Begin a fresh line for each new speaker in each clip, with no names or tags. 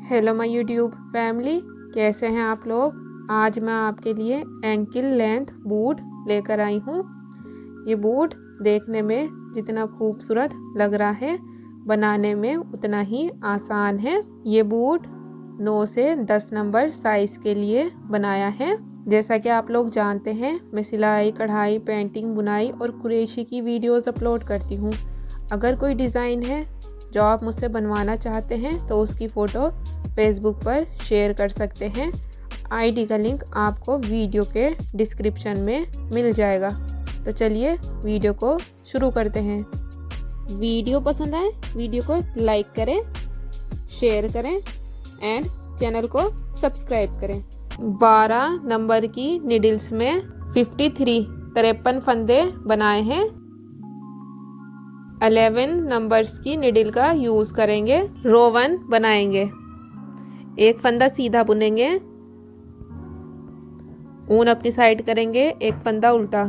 Hello my YouTube family, कैसे हैं आप लोग। आज मैं आपके लिए एंकल लेंथ बूट लेकर आई हूँ। ये बूट देखने में जितना खूबसूरत लग रहा है, बनाने में उतना ही आसान है। ये बूट 9 से 10 नंबर साइज़ के लिए बनाया है। जैसा कि आप लोग जानते हैं, मैं सिलाई, कढ़ाई, पेंटिंग, बुनाई और कुरेशी की वीडियोस अपलोड करती हूँ। अगर कोई डिज़ाइन है जो आप मुझसे बनवाना चाहते हैं तो उसकी फ़ोटो फेसबुक पर शेयर कर सकते हैं। आईडी का लिंक आपको वीडियो के डिस्क्रिप्शन में मिल जाएगा। तो चलिए वीडियो को शुरू करते हैं। वीडियो पसंद आए वीडियो को लाइक करें, शेयर करें एंड चैनल को सब्सक्राइब करें। 12 नंबर की निडल्स में 53 फंदे बनाए हैं। 11 नंबर्स की निडल का यूज़ करेंगे। रो 1 बनाएंगे। एक फंदा सीधा बुनेंगे, ऊन अपनी साइड करेंगे, एक फंदा उल्टा,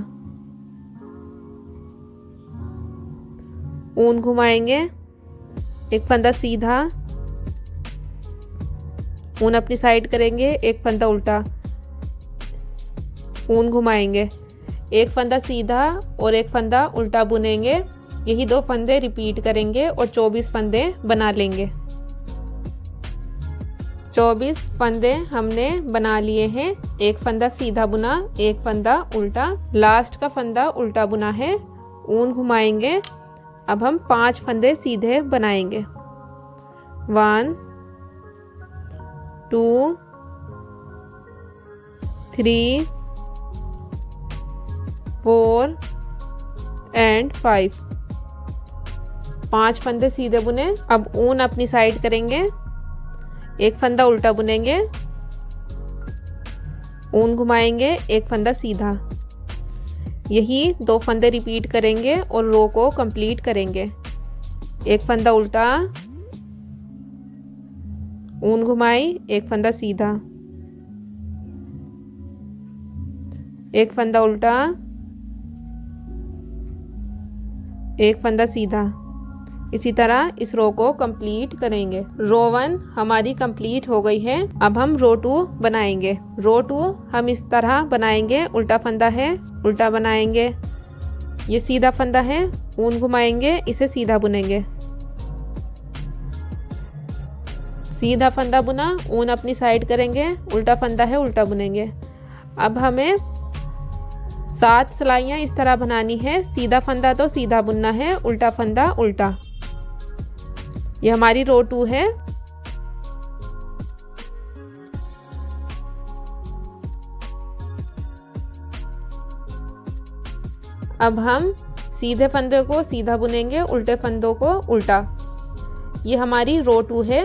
ऊन घुमाएंगे, एक फंदा सीधा, ऊन अपनी साइड करेंगे, एक फंदा उल्टा, ऊन घुमाएंगे, एक फंदा सीधा और एक फंदा उल्टा बुनेंगे। यही 2 फंदे रिपीट करेंगे और 24 फंदे बना लेंगे। 24 फंदे हमने बना लिए हैं। एक फंदा सीधा बुना, एक फंदा उल्टा, लास्ट का फंदा उल्टा बुना है, ऊन घुमाएंगे। अब हम 5 फंदे सीधे बनाएंगे। 1 2 3 4 एंड 5। 5 फंदे सीधे बुने। अब ऊन अपनी साइड करेंगे, एक फंदा उल्टा बुनेंगे, ऊन घुमाएंगे, एक फंदा सीधा। यही 2 फंदे रिपीट करेंगे और रो को कंप्लीट करेंगे। एक फंदा उल्टा, ऊन घुमाई, एक फंदा सीधा, एक फंदा उल्टा, एक फंदा सीधा। इसी तरह इस रो को कंप्लीट करेंगे। रो 1 हमारी कंप्लीट हो गई है। अब हम रो 2 बनाएंगे। रो 2 हम इस तरह बनाएंगे। उल्टा फंदा है, उल्टा बनाएंगे, ये सीधा फंदा है, ऊन घुमाएंगे, इसे सीधा बुनेंगे, सीधा फंदा बुना, ऊन अपनी साइड करेंगे, उल्टा फंदा है, उल्टा बुनेंगे। अब हमें 7 सिलाइयाँ इस तरह बनानी है। सीधा फंदा तो सीधा बुनना है, उल्टा फंदा उल्टा। ये हमारी रो 2 है। अब हम सीधे फंदे को सीधा बुनेंगे, उल्टे फंदों को उल्टा। ये हमारी रो 2 है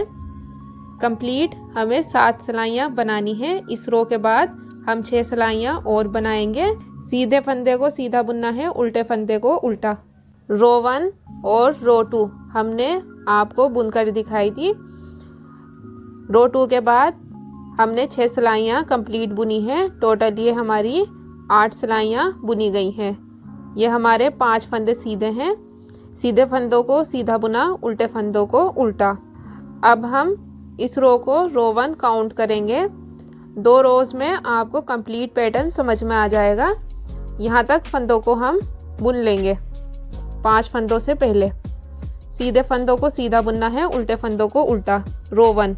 कंप्लीट। हमें 7 सिलाइयाँ बनानी है। इस रो के बाद हम 6 सिलाइयाँ और बनाएंगे। सीधे फंदे को सीधा बुनना है, उल्टे फंदे को उल्टा। रो 1 और रो 2 हमने आपको बुनकर दिखाई थी। रो 2 के बाद हमने 6 सिलाइयाँ कंप्लीट बुनी है। टोटल ये हमारी 8 सिलाइयाँ बुनी गई हैं। ये हमारे 5 फंदे सीधे हैं। सीधे फंदों को सीधा बुना, उल्टे फंदों को उल्टा। अब हम इस रो को रो 1 काउंट करेंगे। 2 रोज़ में आपको कंप्लीट पैटर्न समझ में आ जाएगा। यहाँ तक फंदों को हम बुन लेंगे। 5 फंदों से पहले सीधे फंदों को सीधा बुनना है, उल्टे फंदों को उल्टा। रो 1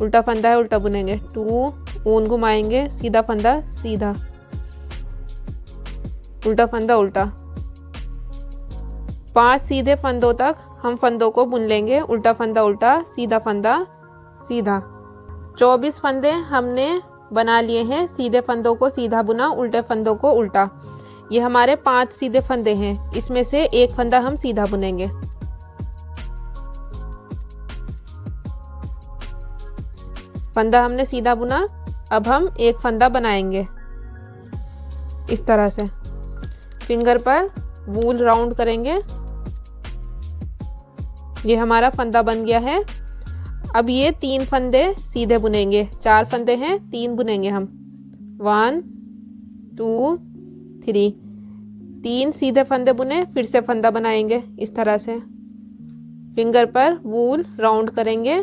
उल्टा फंदा है, उल्टा बुनेंगे। 2 ऊन घुमाएंगे, सीधा फंदा सीधा, उल्टा फंदा उल्टा। 5 सीधे फंदों तक हम फंदों को बुन लेंगे। उल्टा फंदा उल्टा, सीधा फंदा सीधा। 24 फंदे हमने बना लिए हैं। सीधे फंदों को सीधा बुना, उल्टे फंदों को उल्टा। ये हमारे 5 सीधे फंदे हैं। इसमें से एक फंदा हम सीधा बुनेंगे। फंदा हमने सीधा बुना। अब हम एक फंदा बनाएंगे इस तरह से। फिंगर पर वूल राउंड करेंगे। ये हमारा फंदा बन गया है। अब ये 3 फंदे सीधे बुनेंगे। 4 फंदे हैं, 3 बुनेंगे हम। 1 2 3 सीधे फंदे बुने, फिर से फंदा बनाएंगे इस तरह से। फिंगर पर वूल राउंड करेंगे।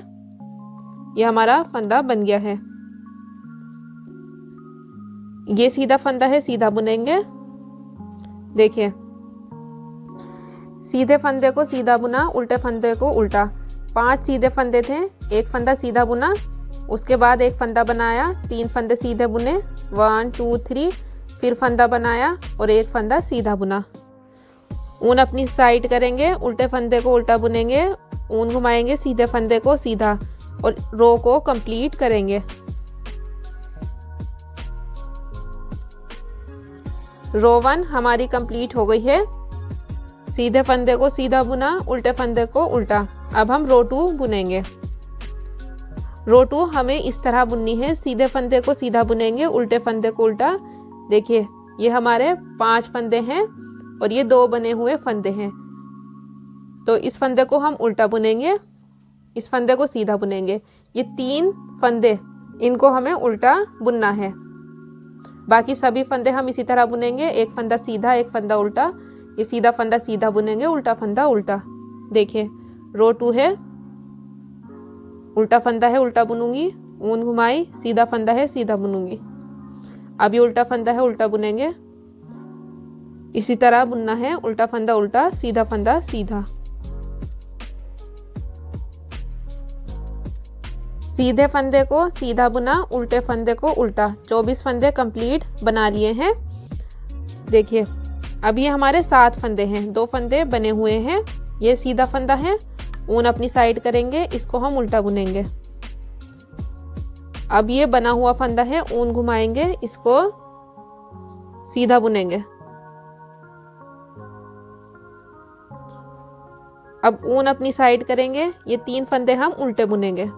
ये हमारा फंदा बन गया है। ये सीधा फंदा है, सीधा बुनेंगे। देखिए, सीधे फंदे को सीधा बुना, उल्टे फंदे को उल्टा। 5 सीधे फंदे थे, एक फंदा सीधा बुना, उसके बाद एक फंदा बनाया, 3 फंदे सीधे बुने, 1 2 3, फिर फंदा बनाया और एक फंदा सीधा बुना। ऊन अपनी साइड करेंगे, उल्टे फंदे को उल्टा बुनेंगे, ऊन घुमाएंगे, सीधे फंदे को सीधा और रो को कंप्लीट करेंगे। रो 1 हमारी कंप्लीट हो गई है। सीधे फंदे को सीधा बुना, उल्टे फंदे को उल्टा। अब हम रो 2 बुनेंगे। रो 2 हमें इस तरह बुननी है, सीधे फंदे को सीधा बुनेंगे, उल्टे फंदे को उल्टा। देखिए, ये हमारे 5 फंदे हैं और ये 2 बने हुए फंदे हैं। तो इस फंदे को हम उल्टा बुनेंगे, इस फंदे को सीधा बुनेंगे। ये 3 फंदे, इनको हमें उल्टा बुनना है। बाकी सभी फंदे हम इसी तरह बुनेंगे, एक फंदा सीधा, एक फंदा उल्टा। ये सीधा फंदा सीधा बुनेंगे, उल्टा फंदा उल्टा। देखिए, रो 2 है, उल्टा फंदा है, उल्टा बुनूंगी, ऊन घुमाई, सीधा फंदा है, सीधा बुनूंगी। अब ये उल्टा फंदा है, उल्टा बुनेंगे। इसी तरह बुनना है, उल्टा फंदा उल्टा, सीधा फंदा सीधा। सीधे फंदे को सीधा बुना, उल्टे फंदे को उल्टा। 24 फंदे कंप्लीट बना लिए हैं। देखिए, अब ये हमारे 7 फंदे हैं, 2 फंदे बने हुए हैं। ये सीधा फंदा है, ऊन अपनी साइड करेंगे, इसको हम उल्टा बुनेंगे। अब ये बना हुआ फंदा है, ऊन घुमाएंगे, इसको सीधा बुनेंगे। अब ऊन अपनी साइड करेंगे, ये 3 फंदे हम उल्टे बुनेंगे।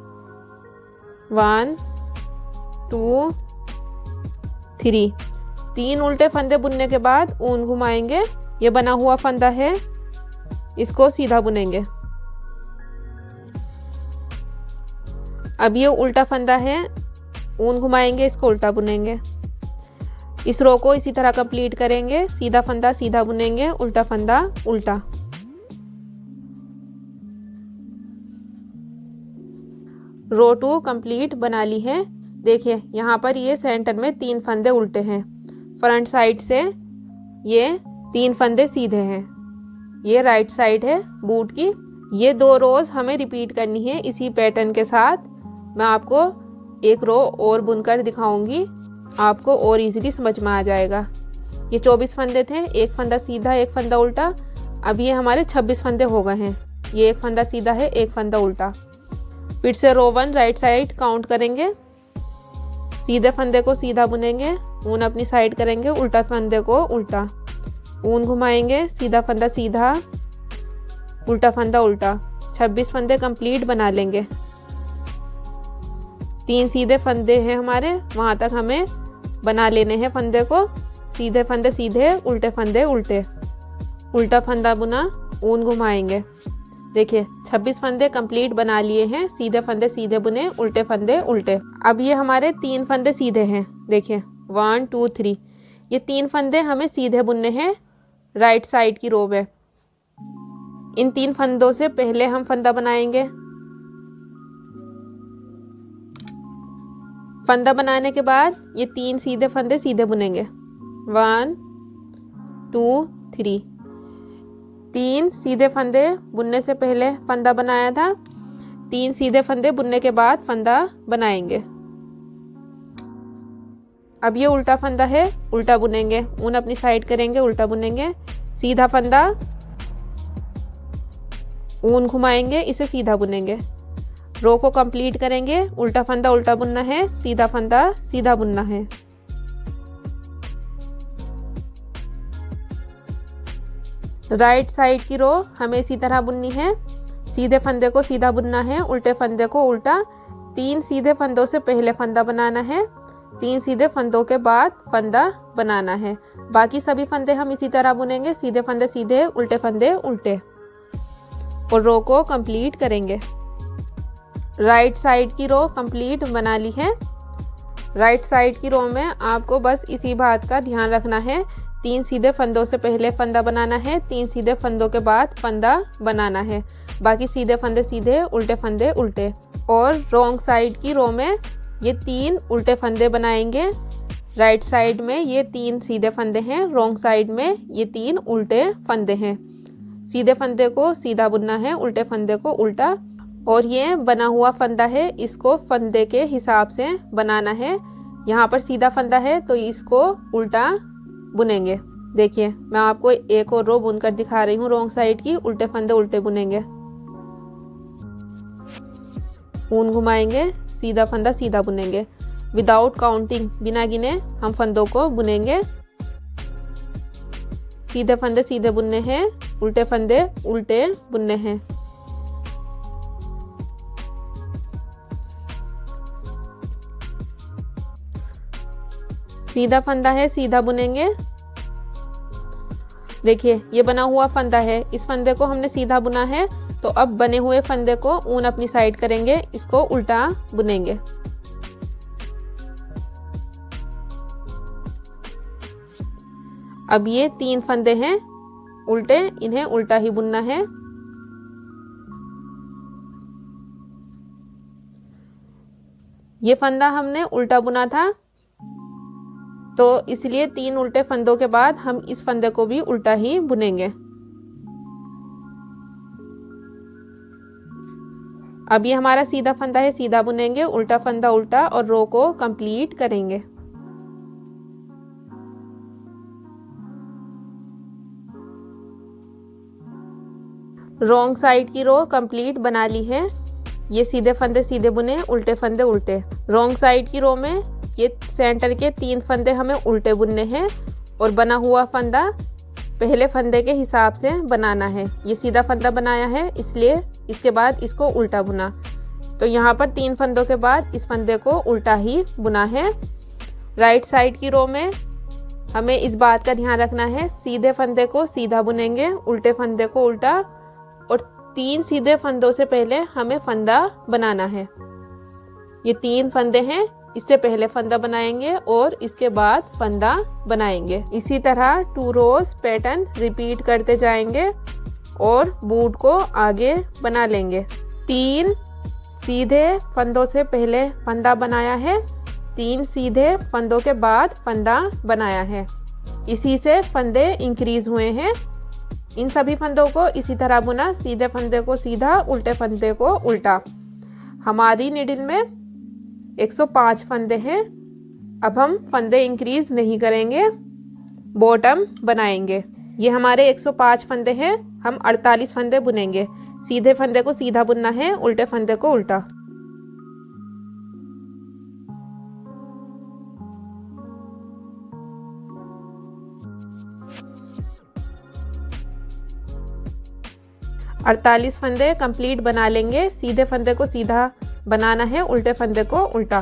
1 2 3, 3 उल्टे फंदे बुनने के बाद ऊन घुमाएंगे, ये बना हुआ फंदा है, इसको सीधा बुनेंगे। अब ये उल्टा फंदा है, ऊन घुमाएंगे, इसको उल्टा बुनेंगे। इस रो को इसी तरह कंप्लीट करेंगे, सीधा फंदा सीधा बुनेंगे, उल्टा फंदा उल्टा। रो 2 कंप्लीट बना ली है। देखिए, यहाँ पर ये सेंटर में 3 फंदे उल्टे हैं, फ्रंट साइड से ये 3 फंदे सीधे हैं। ये राइट साइड है बूट की। ये 2 रोज हमें रिपीट करनी है इसी पैटर्न के साथ। मैं आपको एक रो और बुनकर दिखाऊंगी, आपको और इजीली समझ में आ जाएगा। ये 24 फंदे थे, एक फंदा सीधा, एक फंदा उल्टा। अब ये हमारे 26 फंदे हो गए हैं। ये एक फंदा सीधा है, एक फंदा उल्टा। फिर से रो 1 राइट साइड काउंट करेंगे, सीधे फंदे को सीधा बुनेंगे, ऊन अपनी साइड करेंगे, उल्टा फंदे को उल्टा, ऊन घुमाएंगे, सीधा फंदा सीधा, उल्टा फंदा उल्टा। 26 फंदे कंप्लीट बना लेंगे। 3 सीधे फंदे हैं हमारे, वहाँ तक हमें बना लेने हैं फंदे को। सीधे फंदे सीधे, उल्टे फंदे उल्टे, उल्टा फंदा बुना, ऊन घुमाएंगे। देखिए, 26 फंदे कंप्लीट बना लिए हैं। सीधे फंदे सीधे बुने, उल्टे फंदे उल्टे। अब ये हमारे 3 फंदे सीधे हैं। देखिए, 1 2 3, ये 3 फंदे हमें सीधे बुनने हैं राइट साइड की रो में। इन 3 फंदों से पहले हम फंदा बनाएंगे। फंदा बनाने के बाद ये 3 सीधे फंदे सीधे बुनेंगे। 1 2 3, 3 सीधे फंदे बुनने से पहले फंदा बनाया था, 3 सीधे फंदे बुनने के बाद फंदा बनाएंगे। अब ये उल्टा फंदा है, उल्टा बुनेंगे, ऊन अपनी साइड करेंगे, उल्टा बुनेंगे। सीधा फंदा, ऊन घुमाएंगे, इसे सीधा बुनेंगे। रो को कंप्लीट करेंगे, उल्टा फंदा उल्टा बुनना है, सीधा फंदा सीधा बुनना है। राइट साइड की रो हमें इसी तरह बुननी है। सीधे फंदे को सीधा बुनना है, उल्टे फंदे को उल्टा। 3 सीधे फंदों से पहले फंदा बनाना है, 3 सीधे फंदों के बाद फंदा बनाना है। बाकी सभी फंदे हम इसी तरह बुनेंगे, सीधे फंदे सीधे, उल्टे फंदे उल्टे, और रो को कंप्लीट करेंगे। राइट साइड की रो कंप्लीट बना ली है। राइट साइड की रो में आपको बस इसी बात का ध्यान रखना है, 3 सीधे फंदों से पहले फंदा बनाना है, 3 सीधे फंदों के बाद फंदा बनाना है। बाकी सीधे फंदे सीधे, उल्टे फंदे उल्टे। और रॉन्ग साइड की रो में ये 3 उल्टे फंदे बनाएंगे। राइट साइड में ये 3 सीधे फंदे हैं, रॉन्ग साइड में ये 3 उल्टे फंदे हैं। सीधे फंदे को सीधा बुनना है, उल्टे फंदे को उल्टा। और ये बना हुआ फंदा है, इसको फंदे के हिसाब से बनाना है। यहाँ पर सीधा फंदा है तो इसको उल्टा बुनेंगे। देखिए मैं आपको एक और रो बुनकर दिखा रही हूँ रॉन्ग साइड की। उल्टे फंदे उल्टे बुनेंगे, ऊन घुमाएंगे, सीधा फंदा सीधा बुनेंगे। विदाउट काउंटिंग, बिना गिने हम फंदों को बुनेंगे। सीधे फंदे सीधे बुनने हैं, उल्टे फंदे उल्टे बुनने हैं। सीधा फंदा है, सीधा बुनेंगे। देखिए ये बना हुआ फंदा है, इस फंदे को हमने सीधा बुना है, तो अब बने हुए फंदे को ऊन अपनी साइड करेंगे, इसको उल्टा बुनेंगे। अब ये 3 फंदे हैं उल्टे, इन्हें उल्टा ही बुनना है। ये फंदा हमने उल्टा बुना था, तो इसलिए 3 उल्टे फंदों के बाद हम इस फंदे को भी उल्टा ही बुनेंगे। अब ये हमारा सीधा फंदा है, सीधा बुनेंगे, उल्टा फंदा उल्टा, और रो को कंप्लीट करेंगे। रॉन्ग साइड की रो कंप्लीट बना ली है। ये सीधे फंदे सीधे बुने, उल्टे फंदे उल्टे। रॉन्ग साइड की रो में ये सेंटर के 3 फंदे हमें उल्टे बुनने हैं, और बना हुआ फंदा पहले फंदे के हिसाब से बनाना है। ये सीधा फंदा बनाया है, इसलिए इसके बाद इसको उल्टा बुना। तो यहाँ पर 3 फंदों के बाद इस फंदे को उल्टा ही बुना है। राइट साइड की रो में हमें इस बात का ध्यान रखना है, सीधे फंदे को सीधा बुनेंगे, उल्टे फंदे को उल्टा, और 3 सीधे फंदों से पहले हमें फंदा बनाना है। ये 3 फंदे हैं, इससे पहले फंदा बनाएंगे और इसके बाद फंदा बनाएंगे। इसी तरह 2 रोज पैटर्न रिपीट करते जाएंगे और बूट को आगे बना लेंगे। 3 सीधे फंदों से पहले फंदा बनाया है, 3 सीधे फंदों के बाद फंदा बनाया है। इसी से फंदे इंक्रीज हुए हैं। इन सभी फंदों को इसी तरह बुना, सीधे फंदे को सीधा, उल्टे फंदे को उल्टा। हमारी निडिल में 105 फंदे हैं। अब हम फंदे इंक्रीज नहीं करेंगे, बॉटम बनाएंगे। ये हमारे 105 फंदे हैं, हम 48 फंदे बुनेंगे। सीधे फंदे को सीधा बुनना है, उल्टे फंदे को उल्टा। अड़तालीस फंदे कंप्लीट बना लेंगे। सीधे फंदे को सीधा बनाना है, उल्टे फंदे को उल्टा।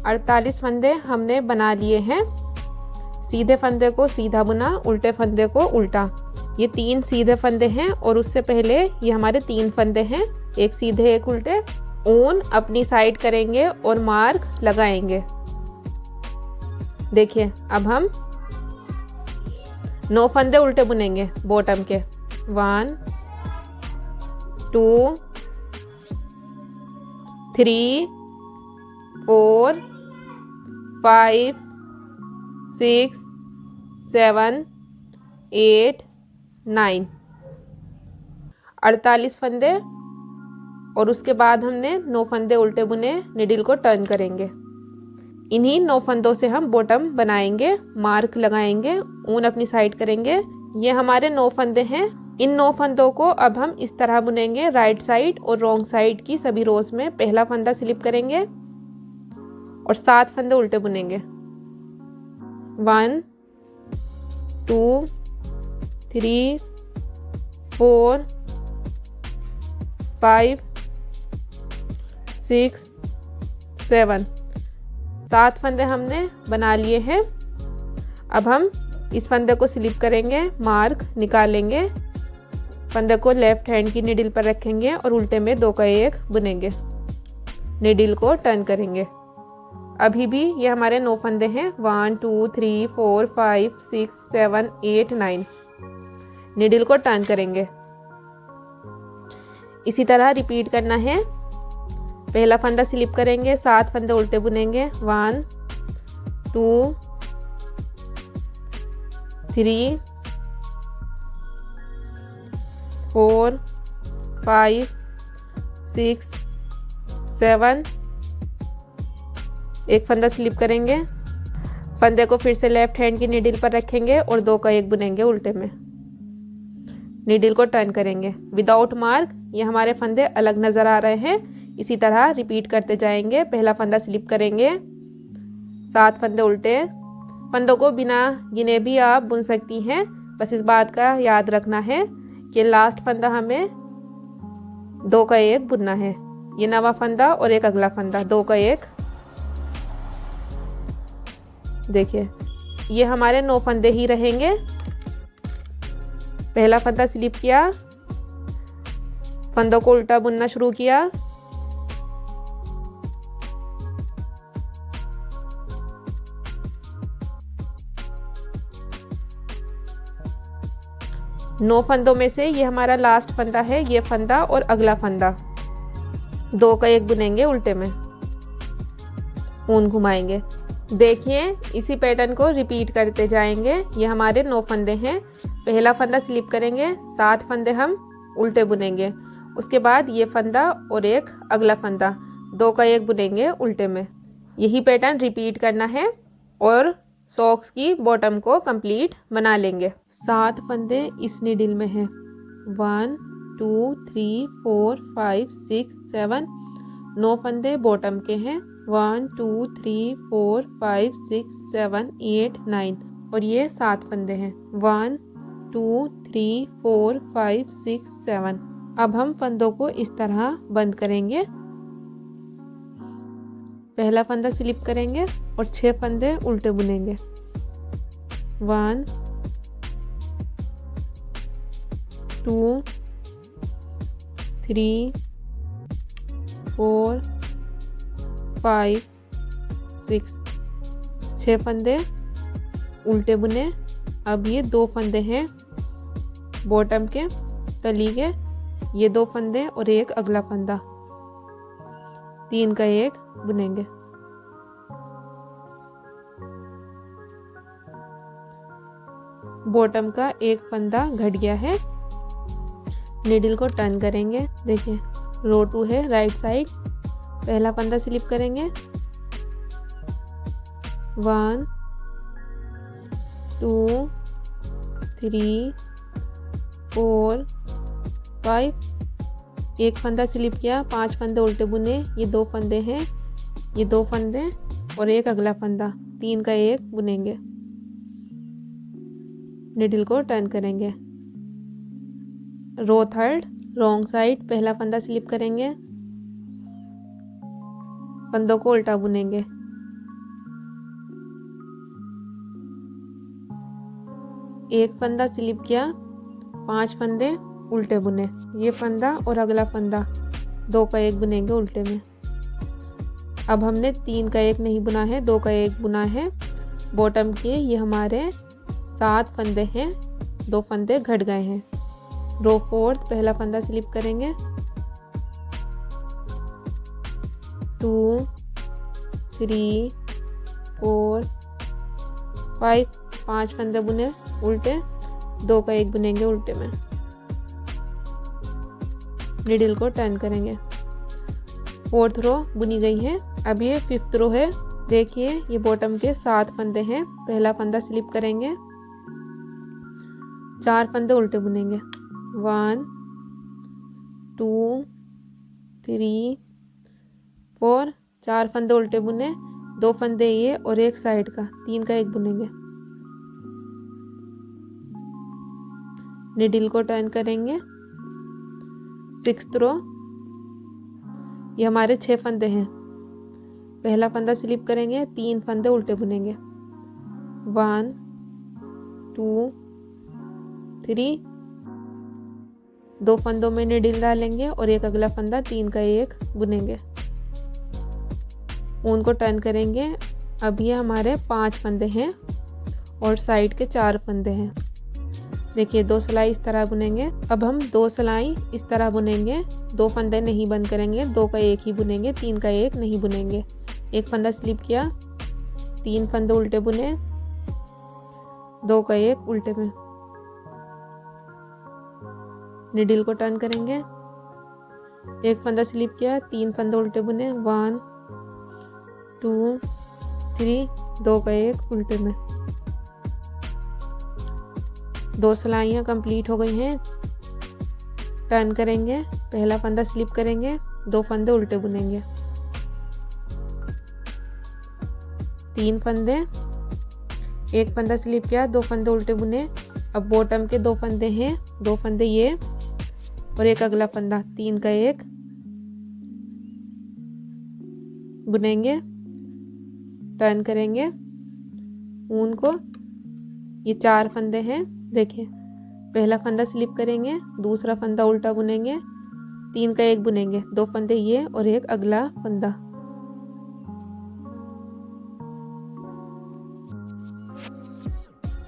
48 फंदे हमने बना लिए हैं। सीधे फंदे को सीधा बुना, उल्टे फंदे को उल्टा। ये 3 सीधे फंदे हैं और उससे पहले ये हमारे 3 फंदे हैं, एक सीधे एक उल्टे। ऊन अपनी साइड करेंगे और मार्क लगाएंगे। देखिए अब हम 9 फंदे उल्टे बुनेंगे बॉटम के। 1 2 3 4 5 6 7 8 9 48 फंदे और उसके बाद हमने 9 फंदे उल्टे बुने। निडिल को टर्न करेंगे। इन्हीं 9 फंदों से हम बॉटम बनाएंगे, मार्क लगाएंगे, ऊन अपनी साइड करेंगे। ये हमारे 9 फंदे हैं। इन 9 फंदों को अब हम इस तरह बुनेंगे। राइट साइड और रॉन्ग साइड की सभी रोज में पहला फंदा स्लिप करेंगे और 7 फंदे उल्टे बुनेंगे। 1 2 3 4 5 6 7 7 फंदे हमने बना लिए हैं। अब हम इस फंदे को स्लिप करेंगे, मार्क निकालेंगे, फंदे को लेफ्ट हैंड की निडिल पर रखेंगे और उल्टे में 2 का 1 बुनेंगे। निडिल को टर्न करेंगे। अभी भी ये हमारे 9 फंदे हैं। 1 2 3 4 5 6 7 8 9। निडिल को टर्न करेंगे। इसी तरह रिपीट करना है। पहला फंदा स्लिप करेंगे, 7 फंदे उल्टे बुनेंगे। 1 2 3 4 5 6 7। एक फंदा स्लिप करेंगे, फंदे को फिर से लेफ्ट हैंड की नीडल पर रखेंगे और 2 का 1 बुनेंगे उल्टे में। नीडल को टर्न करेंगे विदाउट मार्क। ये हमारे फंदे अलग नज़र आ रहे हैं। इसी तरह रिपीट करते जाएंगे। पहला फंदा स्लिप करेंगे, 7 फंदे उल्टे। फंदों को बिना गिने भी आप बुन सकती हैं, बस इस बात का याद रखना है कि लास्ट फंदा हमें 2 का 1 बुनना है। ये नवा फंदा और एक अगला फंदा, 2 का 1। देखिए ये हमारे 9 फंदे ही रहेंगे। पहला फंदा स्लिप किया, फंदों को उल्टा बुनना शुरू किया। नौ फंदों में से ये हमारा लास्ट फंदा है। ये फंदा और अगला फंदा, 2 का 1 बुनेंगे उल्टे में, ऊन घुमाएंगे। देखिए इसी पैटर्न को रिपीट करते जाएंगे। ये हमारे 9 फंदे हैं। पहला फंदा स्लिप करेंगे, 7 फंदे हम उल्टे बुनेंगे। उसके बाद ये फंदा और एक अगला फंदा, 2 का 1 बुनेंगे उल्टे में। यही पैटर्न रिपीट करना है और सॉक्स की बॉटम को कंप्लीट बना लेंगे। 7 फंदे इस नीडल में है। 1 2 3 4 5 6 7। 9 फंदे बॉटम के हैं। 1 2 3 4 5 6 7 8 9 और ये 7 फंदे हैं। 1 2 3 4 5 6 7। अब हम फंदों को इस तरह बंद करेंगे। पहला फंदा स्लिप करेंगे और 6 फंदे उल्टे बुनेंगे। 1 2 3 4 5 6। 6 फंदे उल्टे बुने। अब ये 2 फंदे हैं बॉटम के, तली के। ये 2 फंदे और एक अगला फंदा, 3 का 1 बुनेंगे। बॉटम का एक फंदा घट गया है। नीडल को टर्न करेंगे। देखिए रो 2 है राइट साइड। पहला फंदा स्लिप करेंगे, 1 2 3 4 5। एक फंदा स्लिप किया, 5 फंदे उल्टे बुने। ये 2 फंदे हैं, ये 2 फंदे और एक अगला फंदा, 3 का 1 बुनेंगे। नीडल को टर्न करेंगे। रो 3 रॉन्ग साइड। पहला फंदा स्लिप करेंगे, फंदों को उल्टा बुनेंगे। एक फंदा स्लिप किया, 5 फंदे उल्टे बुने। ये फंदा और अगला फंदा, 2 का 1 बुनेंगे उल्टे में। अब हमने 3 का 1 नहीं बुना है, 2 का 1 बुना है बॉटम के। ये हमारे 7 फंदे हैं, 2 फंदे घट गए हैं। रो 4 पहला फंदा स्लिप करेंगे, 2 3 4 5। 5 फंदे बुने उल्टे, 2 का 1 बुनेंगे उल्टे में। नीडल को टर्न करेंगे। 4th रो बुनी गई है। अब ये 5th रो है। देखिए ये बॉटम के 7 फंदे हैं। पहला फंदा स्लिप करेंगे, 4 फंदे उल्टे बुनेंगे। 1 2 3 4। 4 फंदे उल्टे बुने, 2 फंदे ये और एक साइड का, 3 का 1 बुनेंगे। नीडल को टर्न करेंगे। 6th रो, ये हमारे 6 फंदे हैं। पहला फंदा स्लिप करेंगे, 3 फंदे उल्टे बुनेंगे। 1 2 3। 2 फंदों में नीडल डालेंगे और एक अगला फंदा, 3 का 1 बुनेंगे। ऊन को टर्न करेंगे। अब ये हमारे 5 फंदे हैं और साइड के 4 फंदे हैं। देखिए 2 सिलाई इस तरह बुनेंगे। अब हम 2 सिलाई इस तरह बुनेंगे, 2 फंदे नहीं बंद करेंगे, 2 का एक ही बुनेंगे, 3 का एक नहीं बुनेंगे। एक फंदा स्लिप किया, 3 फंदे उल्टे बुने, 2 का एक उल्टे में, निडिल को टर्न करेंगे, एक फंदा स्लिप किया, 3 फंदे उल्टे बुने, 1 2 3, 2 का एक उल्टे में। 2 सिलाइयाँ कंप्लीट हो गई हैं। टर्न करेंगे, पहला फंदा स्लिप करेंगे, 2 फंदे उल्टे बुनेंगे, 3 फंदे, एक फंदा स्लिप किया, 2 फंदे उल्टे बुने। अब बॉटम के 2 फंदे हैं, 2 फंदे ये और एक अगला फंदा, 3 का एक बुनेंगे, टर्न करेंगे ऊन को। ये 4 फंदे हैं। देखिए पहला फंदा स्लिप करेंगे, दूसरा फंदा उल्टा बुनेंगे, 3 का एक बुनेंगे, 2 फंदे ये और एक अगला फंदा।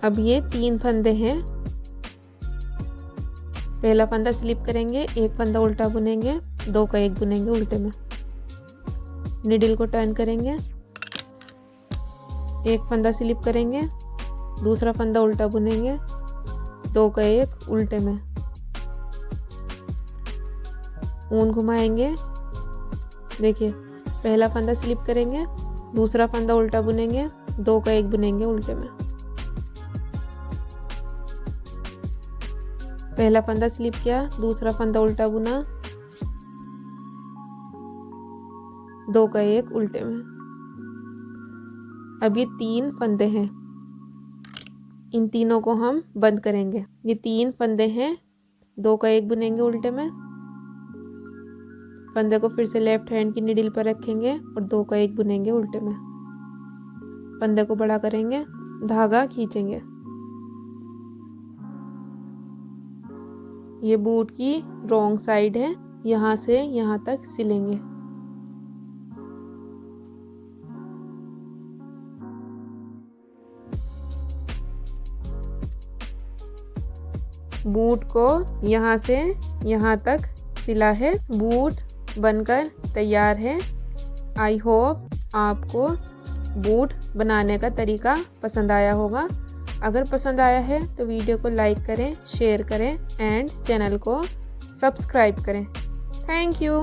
अब ये 3 फंदे हैं। पहला फंदा स्लिप करेंगे, एक फंदा उल्टा बुनेंगे, 2 का एक बुनेंगे उल्टे में, निडिल को टर्न करेंगे, एक फंदा स्लिप करेंगे, दूसरा फंदा उल्टा बुनेंगे, 2 का एक उल्टे में, ऊन घुमाएंगे। देखिए पहला फंदा स्लिप करेंगे, दूसरा फंदा उल्टा बुनेंगे, 2 का एक बुनेंगे उल्टे में, पहला फंदा स्लिप किया, दूसरा फंदा उल्टा बुना, 2 का एक उल्टे में। अब ये 3 फंदे हैं, इन तीनों को हम बंद करेंगे। ये 3 फंदे हैं, 2 का एक बुनेंगे उल्टे में, फंदे को फिर से लेफ्ट हैंड की निडिल पर रखेंगे और 2 का एक बुनेंगे उल्टे में, फंदे को बड़ा करेंगे, धागा खींचेंगे। ये बूट की रॉन्ग साइड है, यहाँ से यहाँ तक सिलेंगे। बूट को यहाँ से यहाँ तक सिला है। बूट बनकर तैयार है। आई होप आपको बूट बनाने का तरीका पसंद आया होगा। अगर पसंद आया है तो वीडियो को लाइक करें, शेयर करें एंड चैनल को सब्सक्राइब करें। Thank you.